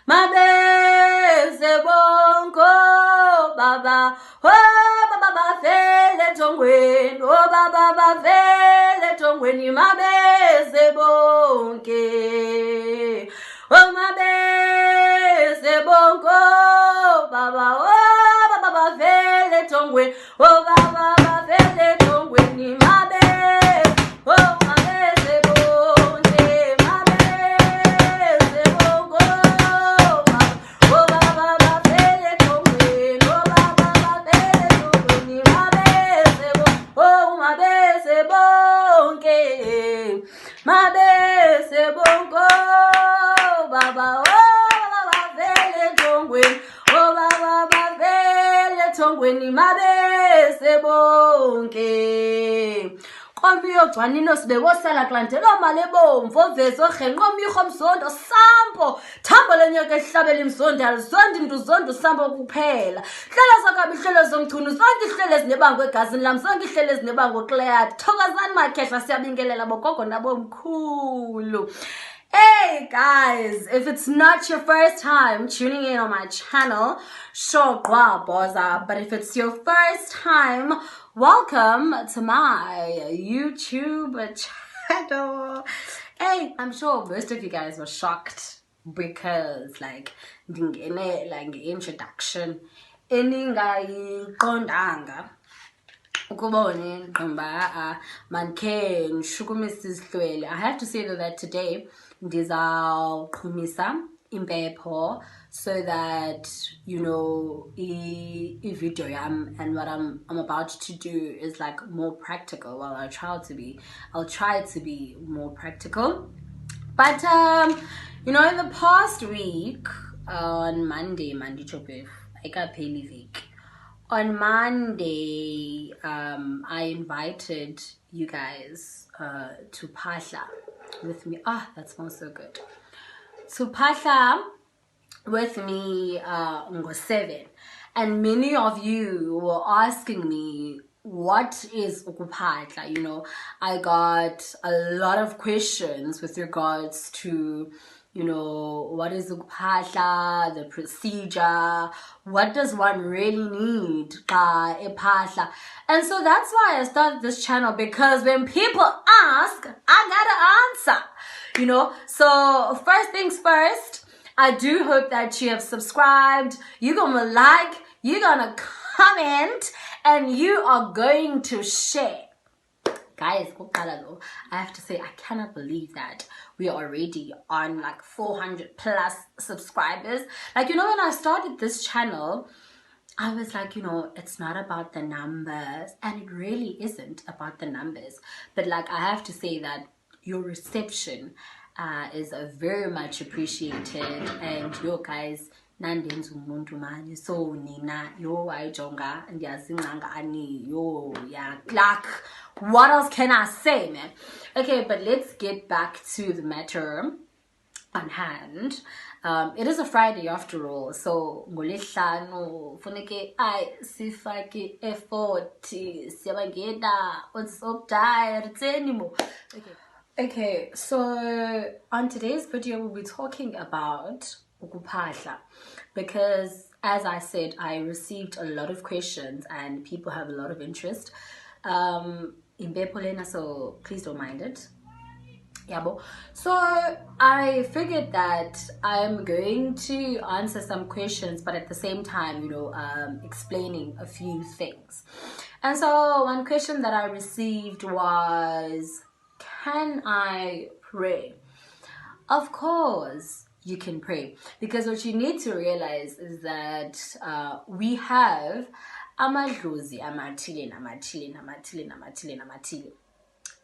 mabeze bongo baba oh baba bavele tongweni oh baba bavele tongweni mabeze bonke oh mabeze bongo baba oh baba bavele tongweni oh baba bavele tongweni mabeze oh mabeze bonke mabeze bongo oh baba bavele tongweni oh baba bavele tongweni mabeze bongo oh mabeze bonke mabeze bongo baba oh baba bavele tongweni oh baba bavele tongweni mabeze bonke Kombiyo Jwanino sibewosala klantelo malebomvu ovezo rhenqo mirho mzondo sampo thambo lenyoka ehlabela imzondo alizondi mntu zondo sampo kuphela hlelo zakabi hlelo zomchunu zonke ihlelo ezinebango egazini lam zonke ihlelo ezinebango Claire thokozani makhehla siyabingelela bogogo nabomkhulu. Hey guys, if it's not your first time tuning in on my channel, sure boza, but if it's your first time, welcome to my YouTube channel. Hey, I'm sure most of you guys were shocked because like introduction iningayiqondanga ukubone ngqimba mankhe ngishukumisa isihlwele. I have to say that today ndizawuqhumisa impepho so that you know video yam and what I'm about to do is like more practical. Well, I'll try to be more practical, but you know, in the past week on Monday chopef ayikapheli week. On Monday, I invited you guys to Phahla with me. Ah, that smells so good. To Phahla with me on 7. And many of you were asking me, what is ukuphahla? You know, I got a lot of questions with regards to, you know, what is ukuphahla, the procedure, what does one really need ephahla? And so that's why I started this channel, because when people ask, I gotta answer, you know. So first things first, I do hope that you have subscribed, you're gonna like, you're gonna comment, and you are going to share. Guys, I have to say, I cannot believe that we are already on like 400 plus subscribers. Like, you know, when I started this channel, I was like, you know, it's not about the numbers, and it really isn't about the numbers. But like, I have to say that your reception is very much appreciated, and you guys nandenza umuntu manje so nina yo ayijonga ndiyazinqanga ani yo yeah, like what else can I say, man? Okay, but let's get back to the matter on hand. It is a Friday after all, so ngolesihlanu funeke sifake effort, siyabingelela, utsokudaya. Okay, so on today's video we'll be talking about ukuphahla, because as I said, I received a lot of questions and people have a lot of interest in Bepolena, so please don't mind it. Yabo. So I figured that I'm going to answer some questions, but at the same time, you know, explaining a few things. And so one question that I received was, can I pray? Of course you can pray, because what you need to realize is that we have amadlozi amathile.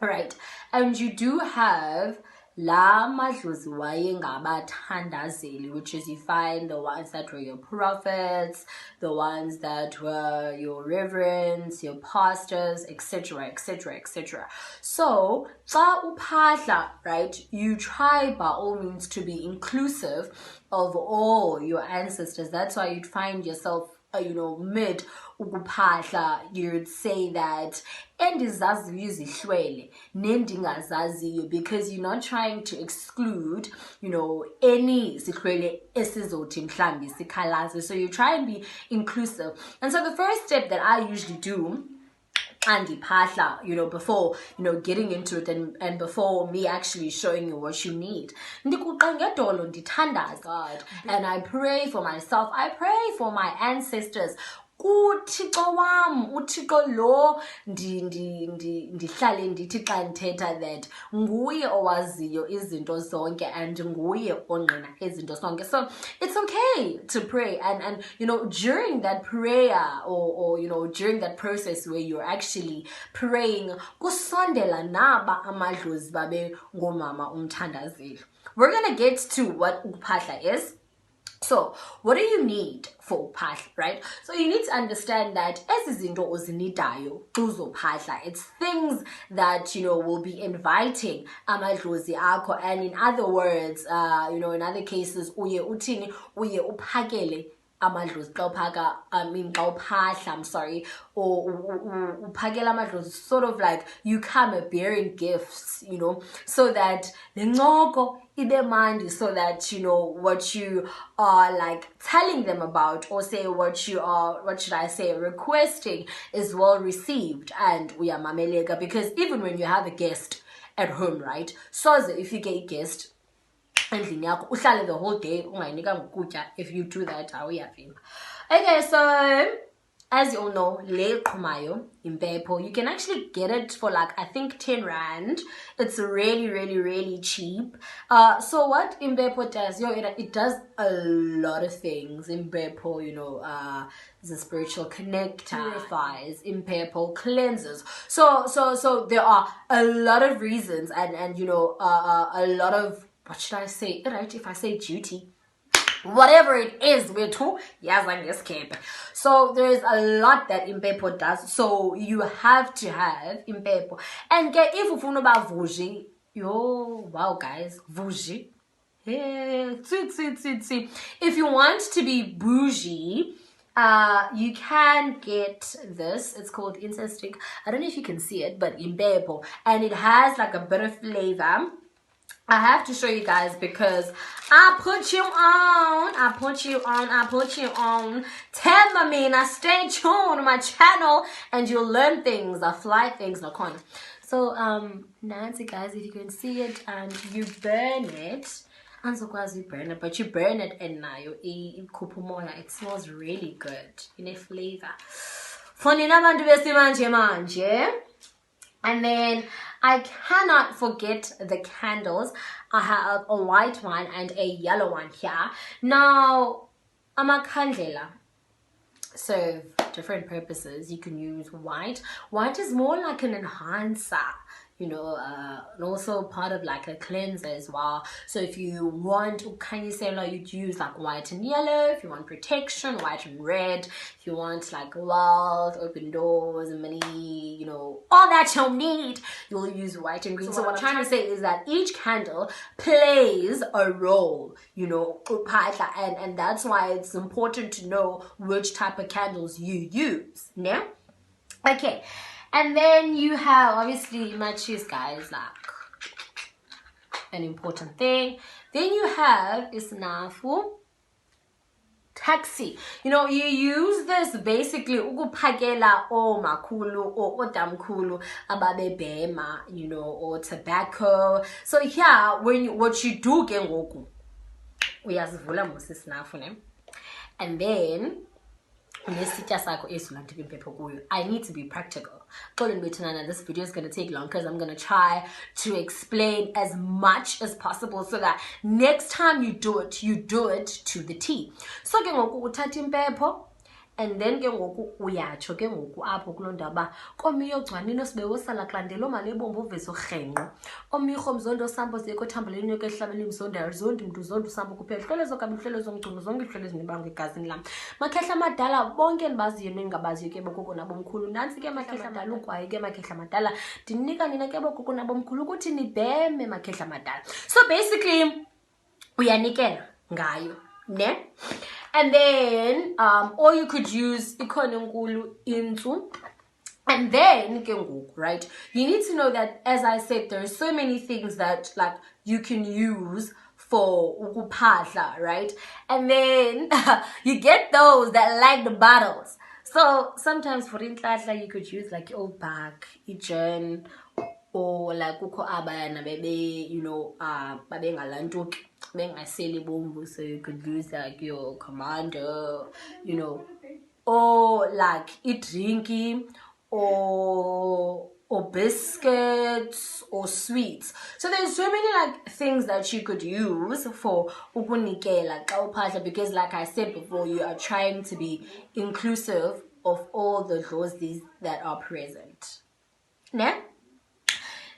Right, and you do have la madlozi wayengabathandazeli, which is, you find the ones that were your prophets, the ones that were your reverends, your pastors, etc, etc, etc. So xa uphahla, right, you try by all means to be inclusive of all your ancestors. That's why you'd find yourself mid ukuphahla, you'd say that endizaziyo izihlwele nendingazaziyo, because you're not trying to exclude, any zihlwele esizothi mhlambi sikhalaze. So you try and be inclusive. And so the first step that I usually do and phahla, before getting into it, and before me actually showing you what you need, God, and I pray for myself, I pray for my ancestors. Kuthixo wam, uthixo lo ndihlale ndithi xa ndithetha that nguye owaziyo izinto zonke and nguye ongqina izinto zonke. So it's okay to pray, and during that prayer, or during that process where you're actually praying, kusondela naba amadlozi babe ngomama umthandazeli. We're gonna get to what ukuphahla is. So, what do you need for ukuphahla, right? So you need to understand that ezizinto ozinidayo uzophahla, it's things that will be inviting amadlozi akho, and in other words, in other cases, uye uphakele amadlozi xa uphaka, xa uphahla, I'm sorry, or uphakela amadlozi, sort of like you come bearing gifts, so that the ncoko ibe mandi, so that what you are like telling them about, or say what you are, what should I say, requesting, is well received and uyamameleka. Because even when you have a guest at home, right, so if you get a guest endlini yakho uhlale the whole day ungayinikanga ukutya, if you do that, awuyavimba. Okay, so as you all know, le qhumayo impepho, you can actually get it for like, I think 10 rand. It's really, really, really cheap. So what impepho does, it does a lot of things. Impepho, is a spiritual connector, purifies, impepho cleanses. So there are a lot of reasons, and a lot of, what should I say, right? If I say duty, whatever it is, we're too, yes, I guess camp. So there's a lot that impepho does. So you have to have impepho. And get if ufuna about vuji, wow guys, vuji. Yeah, if you want to be bougie, you can get this. It's called incense stick. I don't know if you can see it, but impepho, and it has like a bit of flavor. I have to show you guys because I put you on. Tell me, now stay tuned on my channel and you'll learn things, fly things, no coin. So, Nancy, guys, if you can see it, and you burn it, and so you burn it, but you burn it and now it smells really good in a flavor. And then I cannot forget the candles. I have a white one and a yellow one here. Now, amakhandlela serve different purposes. You can use white. White is more like an enhancer, and also part of like a cleanser as well. So if you want Kukhanye, you'd use like white and yellow. If you want protection, white and red. If you want like wealth, open doors, and money, all that you'll need, you'll use white and green. So what I'm trying to say is that each candle plays a role, and that's why it's important to know which type of candles you use. Yeah? Okay. And then you have, obviously, matches, guys, like an important thing. Then you have isnafu taxi. You use this basically ukuphakela o makhulu or odamkhulu ababebhema, or tobacco. So here, what you do ke ngoku uyazivula mos isnafu, ne? And then I need to be practical. This video is going to take long because I'm going to try to explain as much as possible so that next time you do it to the T. So and then ke ngoku uyatsho ke ngoku apho kulondaba komiyo gcwanino sibewo sala klandelo mali bombo veso rhenqo omikho mzondo sambo zeko thambeleni ke hlabeni mzonda zondi mntu zondo sambo kuphela hlolezo kabihlelo zomculo zonke ihlelo ezinibanga igazini lam makhehla madala bonke endibaziyo nengabaziyo ke bokoko nabomkhulu nansi ke makhehla madala ukwaye ke makhehla madala ndinika nina ke bokoko nabomkhulu ukuthi nibheme makhehla madala. So basically uyanikela ngayo, ne? And then or you could use ikhona enkulu intu. And then, right, you need to know that, as I said, there are so many things that like you can use for ukuphahla, right? And then you get those that like the bottles. So sometimes for inhlahla you could use like your bag, ijen, or like kukho abana bebe, you know, babe ngalantuki, bengaseli bomvu, so you could use like your commander, you know, or like eat drinky, or biscuits or sweets. So there's so many like things that you could use for ukunikela xa uphahla, because like I said before, you are trying to be inclusive of all the dlozis that are present. Ne?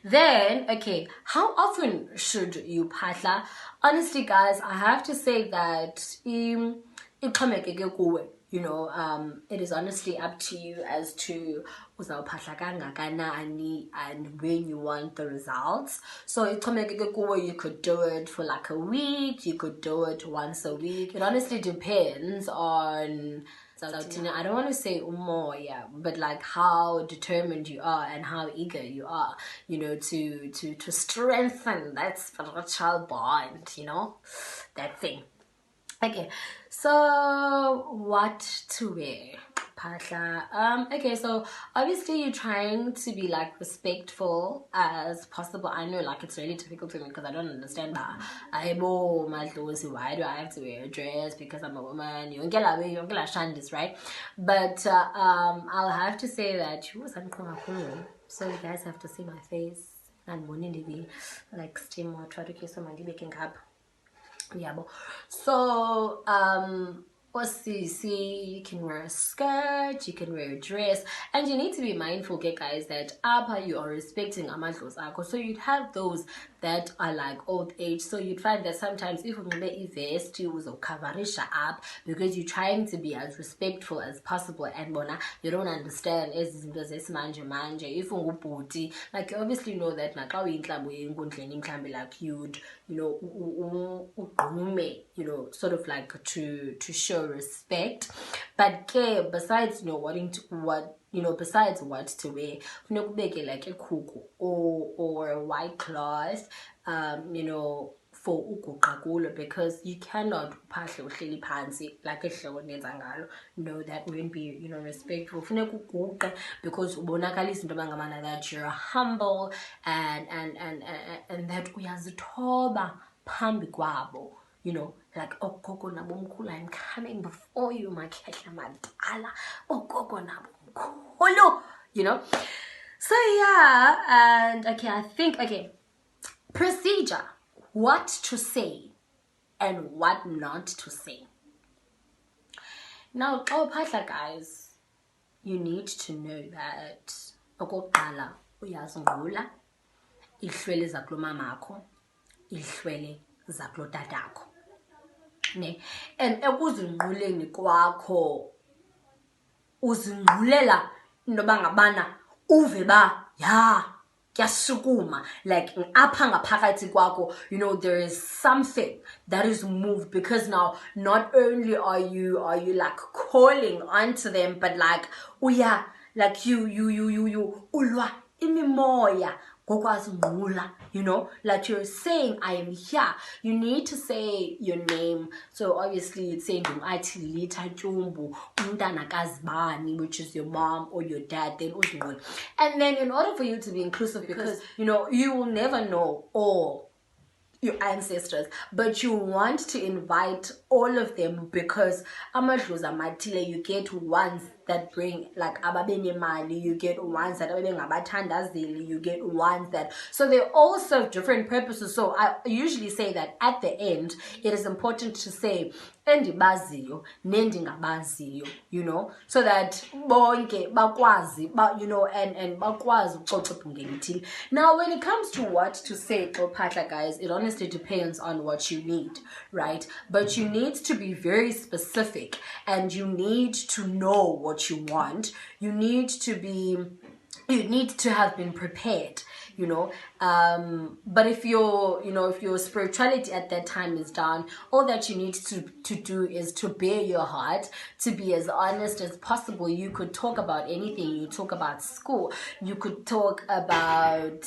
Then, okay, how often should you phahla? Honestly, guys, I have to say that you know, it is honestly up to you as to uzawuphahla kangakanani and when you want the results. So you could do it for like a week, you could do it once a week. It honestly depends on, I don't want to say more, yeah, but like how determined you are and how eager you are, you know, to strengthen that spiritual bond, you know, that thing. Okay, so what to wear? Phahla. Okay, so obviously you're trying to be like respectful as possible. I know like it's really difficult for me because I don't understand that. Why do I have to wear a dress because I'm a woman? You don't shandis, right? But I'll have to say that so you guys have to see my face and morning like steam or try to kiss someone baking up. Yeah, so you can wear a skirt, you can wear a dress, and you need to be mindful, okay, guys, that you are respecting amadlos akho. So you'd have those that are like old age, so you'd find that sometimes if you wear vest, you will cover up because you're trying to be as respectful as possible, and bona you don't understand as manje if ungubhuti, like you obviously know that like you'd, you know, you know, sort of like to show respect. But besides, you know, besides what to wear, like a kuku or a white cloth, you know, for ukuqakulo, because you cannot phahla uhleli phansi like ehloko nenza ngalo. No, that wouldn't be, you know, respectful. Funeka uguqe because ubonakalisa into abangamana that you're humble and that uyazithoba phambi kwabo, you know, like Gogo nabomkhulu, I'm coming before you, makhehla madala, Gogo nabomkhulu, you know. So yeah, and okay, I think, okay, procedure, what to say and what not to say. Now, phahla, guys, you need to know that okokuqala uyazingqula ihlwele zakulo mamakho, ihlwele zakulo tatakho, ne, and ekuzingquleni kwakho uzingqulela into bangabana uve ba ya kyasukuma, like apha ngaphakathi kwakho, you know, there is something that is moved, because now not only are you like calling onto them, but like uya, like you ulwa imimoya ngokwazinqula, you know, like you're saying I am here. You need to say your name. So obviously it's saying Athi-Lilitha Tyumbu, umntana kazibani, which is your mom or your dad, then uzinqula. And then in order for you to be inclusive, because you know you will never know all your ancestors, but you want to invite all of them, because amadlozi amathile, you get ones that bring like ababenemali, you get ones that ababengabathandazeli, you get ones that, so they all serve different purposes. So I usually say that at the end it is important to say endibaziyo nendingabaziyo, you know, so that bonke bakwazi, you know, and bakwazi uxoxa ngethile. Now when it comes to what to say xophatla, guys, it honestly depends on what you need, right? But you need to be very specific, and you need to know what you want. You need to have been prepared. you know. But if your spirituality at that time is down, all that you need to do is to bare your heart, to be as honest as possible. You could talk about anything. You talk about school, you could talk about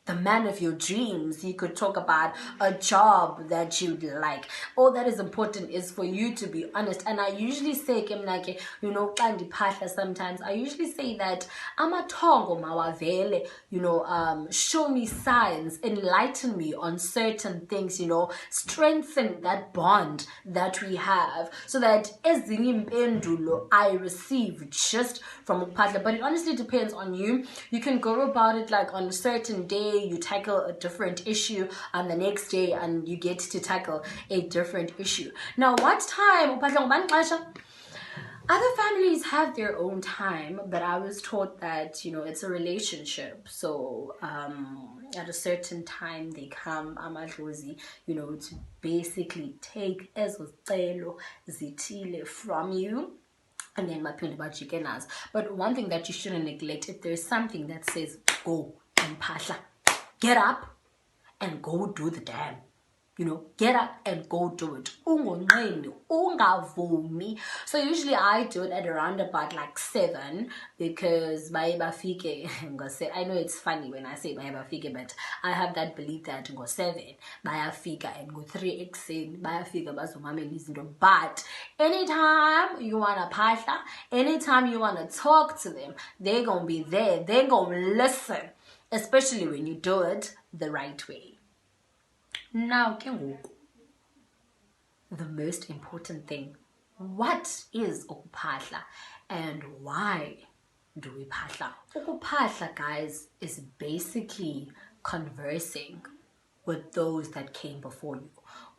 the man of your dreams. You could talk about a job that you'd like. All that is important is for you to be honest. And I usually say, Kwande phahla, sometimes I usually say that amathongo mawavele, show me signs, enlighten me on certain things, strengthen that bond that we have, so that ezinye impendulo I receive just from ukuphahla. But it honestly depends on you. You can go about it like on a certain day you tackle a different issue, and the next day and you get to tackle a different issue. Now, what time ukuphahla ngubani xesha? Other families have their own time, but I was taught that it's a relationship. So at a certain time they come amadlozi, to basically take ezo zicelo zithile from you, and then but one thing that you shouldn't neglect, if there's something that says go and phahla, get up and go do the damn. Get up and go do it. Ungonqeni, ungavumi. So usually I do it at around about like 7, because baye bafike I know it's funny when I say baye bafike, but I have that belief that ngo-7 bayafika and ngo-3 ekuseni bayafika bazomamela izinto. But anytime you wanna phahla, anytime you wanna talk to them, they're gonna be there. They're gonna listen, especially when you do it the right way. Now, ke ngoku, the most important thing, what is ukuphahla and why do we phahla? Ukuphahla, guys, is basically conversing with those that came before you.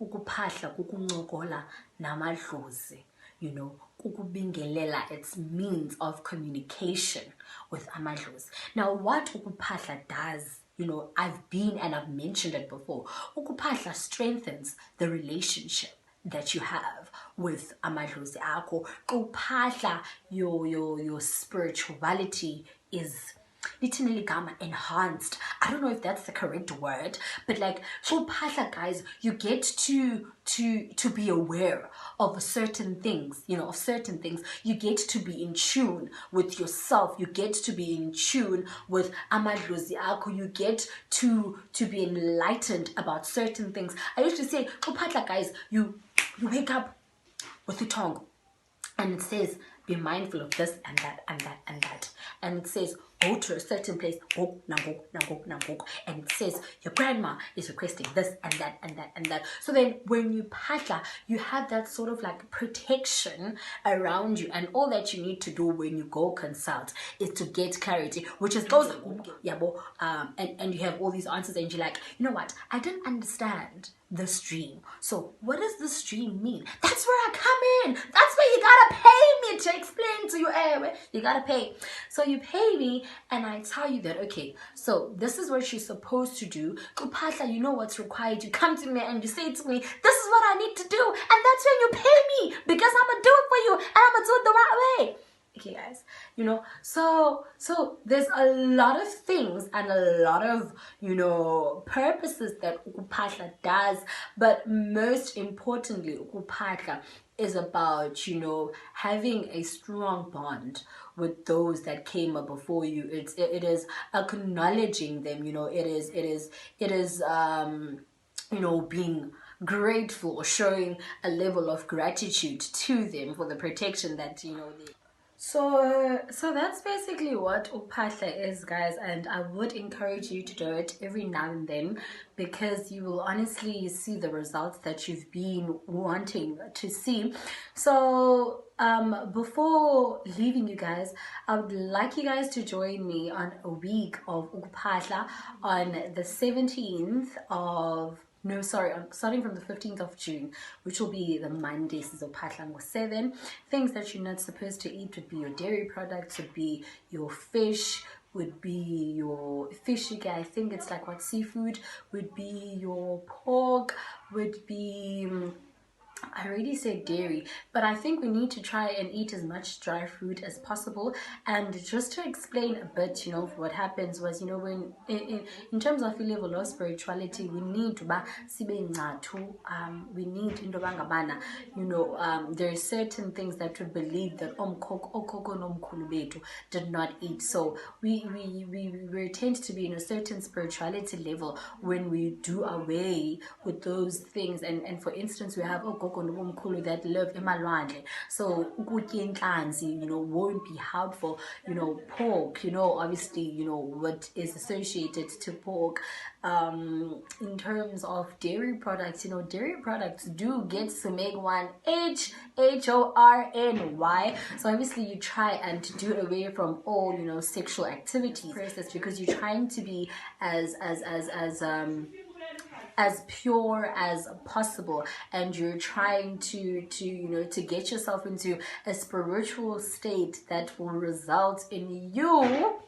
Ukuphahla kukuncokola namadlozi, Siyabingelela, its means of communication with amadlozi. Now, what ukuphahla does, I've mentioned it before. Ukuphahla strengthens the relationship that you have with amadlozi akho. Ukuphahla, your spirituality is literally enhanced. I don't know if that's the correct word, but like ukuphahla, guys, you get to be aware of certain things, of certain things. You get to be in tune with yourself. You get to be in tune with amadlozi akho. You get to be enlightened about certain things. I used to say, ukuphahla, guys, you wake up with a tongue, and it says, be mindful of this and that and that and that. And it says, go to a certain place, go, nango, nango, nango. And it says, your grandma is requesting this and that and that and that. So then when you phahla, you have that sort of like protection around you. And all that you need to do when you go consult is to get clarity, which is those, and you have all these answers, and you're like, you know what? I didn't understand the stream. So what does the stream mean? That's where I come in. That's where you gotta pay me to explain to you. You gotta pay. So you pay me, and I tell you that, okay, so this is what you're supposed to do. Ukuphahla, you know what's required. You come to me and you say to me, this is what I need to do, and that's when you pay me, because I'm gonna do it for you, and I'm gonna do it the right way. Okay, guys, so there's a lot of things and a lot of, purposes that ukuphahla does, but most importantly, ukuphahla is about, having a strong bond with those that came up before you. It is acknowledging them, it is being grateful, or showing a level of gratitude to them for the protection that, they. So that's basically what ukuphahla is, guys, and I would encourage you to do it every now and then, because you will honestly see the results that you've been wanting to see. So before leaving you guys, I would like you guys to join me on a week of ukuphahla on the 17th of I'm starting from the 15th of June, which will be the Monday. So Patlango 7. Things that you're not supposed to eat would be your dairy products, would be your fish, would be your fish again. I think it's like what seafood would be, your pork would be I already said dairy, but I think we need to try and eat as much dry fruit as possible. And just to explain a bit, what happens was, when in terms of level of spirituality, we need to we need into bangabana, there are certain things that we believe that okoko nomkhulu bethu did not eat. So we tend to be in a certain spirituality level when we do away with those things. And for instance, we have ogogo nobomkhulu that live emalwandle, so ukutya inhlanzi won't be helpful. Pork, obviously, what is associated to pork. In terms of dairy products, dairy products do get to make one HORNY. So obviously you try and do away from all sexual activity process, because you're trying to be as pure as possible, and you're trying to get yourself into a spiritual state that will result in you.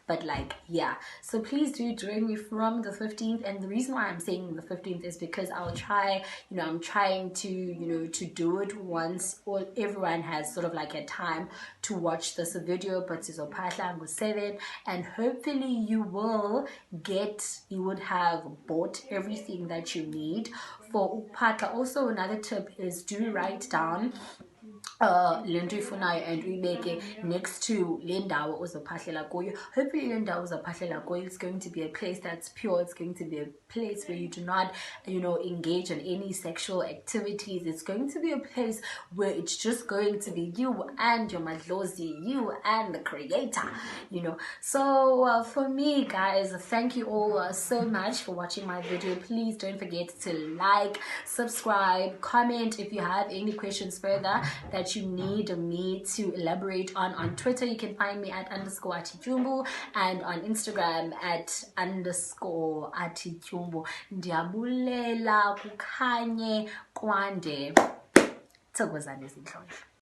But yeah, so please do join me from the 15th. And the reason why I'm saying the 15th is because I'll try, I'm trying to to do it once everyone has sort of like a time to watch this video. But ukuphahla ngo-7, and hopefully you would have bought everything that you need for ukuphahla. Also, another tip is, do write down lento ifunayo and uyibeke next to le ndawo uzophahlela kuyo. Hopefully le ndawo uzophahlela kuyo, it's going to be a place that's pure. It's going to be a place where you do not engage in any sexual activities. It's going to be a place where it's just going to be you and your madlozi, you and the creator, So for me, guys, thank you all so much for watching my video. Please don't forget to like, subscribe, comment if you have any questions further that you need me to elaborate on Twitter. You can find me at _Athi-Tyumbu, and on Instagram at _Athi-Tyumbu. Ndiyabulela, Kukhanye, Kwande. Thokozani izinhlonhlo.